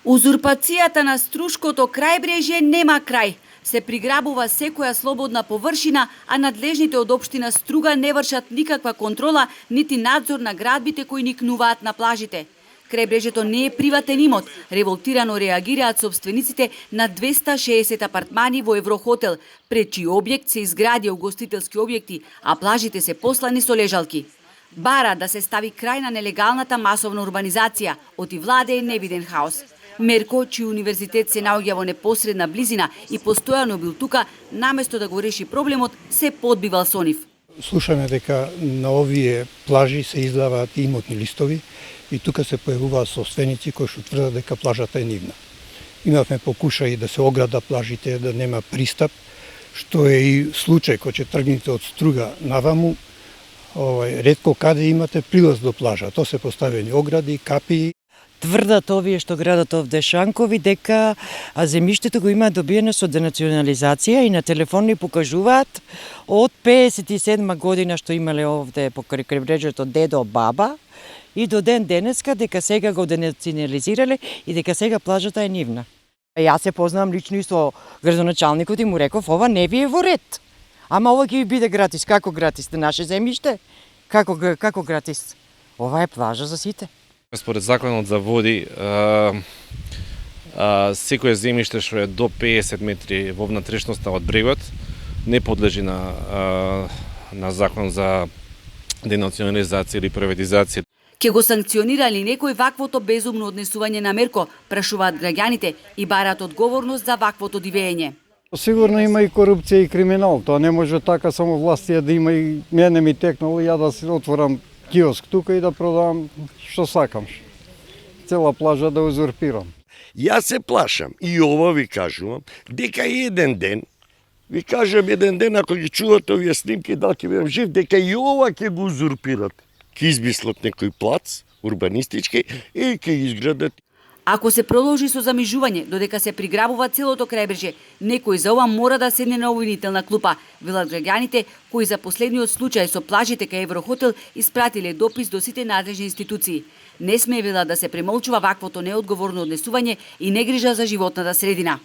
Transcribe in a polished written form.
Узурпацијата на Струшкото крајбрежје нема крај. Се приграбува секоја слободна површина, а надлежните од општина Струга не вршат никаква контрола, нити надзор на градбите кои никнуваат на плажите. Крајбрежјето не е приватен имот. Револтирано реагираат собствениците на 260 апартмани во Еврохотел, пред чиј објект се изградија угостителски објекти, а плажите се послани со лежалки. Бара да се стави крај на нелегалната масовна урбанизација, оти владее невиден хаос. Мерко, чиј универзитет се наоѓа во непосредна близина и постојано бил тука, наместо да го реши проблемот, се подбивал со нив. Слушаме дека на овие плажи се издаваат имотни листови и тука се појавуваат собственици кои што тврдат дека плажата е нивна. Имавме покушаи да се ограда плажите, да нема пристап, што е и случај кога ќе тргнете од Струга наваму, ретко каде имате прилаз до плажа. Тоа се поставени огради, капии. Тврдат овие што градат овде Шанкови дека земјиштето го имаат добиено со денационализација и на телефон ни покажуваат од 57 година што имале овде по крајбрежјето дедо баба и до ден денеска дека сега го денационализирале и дека сега плажата е нивна. Јас се познавам лично и со градоначалникот и му реков ова не ви е во ред. Ама ова ќе ви биде гратис. Како гратис? На наше земјиште? Како гратис? Ова е плажа за сите. Според законот за води, секое земјиште што е до 50 метри во внатрешноста од брегот не подлежи на закон за денационализација или приватизација. Ке го санкционира ли некој ваквото безумно однесување на Мерко, прашуваат граѓаните и бараат одговорност за ваквото дивење. Сигурно има и корупција и криминал. Тоа не може така само властија да има и мене ми текнало ја да се отворам киоск тука и да продавам што сакам. Цела плажа да узурпирам. Јас се плашам и ова ви кажувам дека еден ден, ако ги чувате овие снимки, дали ќе бидам жив, дека и ова ќе го узурпират. Ќе измислат некој плац урбанистички и ќе изградат. Ако се продолжи со замижување додека се приграбува целото крајбрежје, некој за ова мора да седне на обвинителна клупа, велат граѓаните кои за последниот случај со плажите кај Еврохотел испратиле допис до сите надлежни институции. Не сме велат да се премолчува ваквото неодговорно однесување и негрижа за животната средина.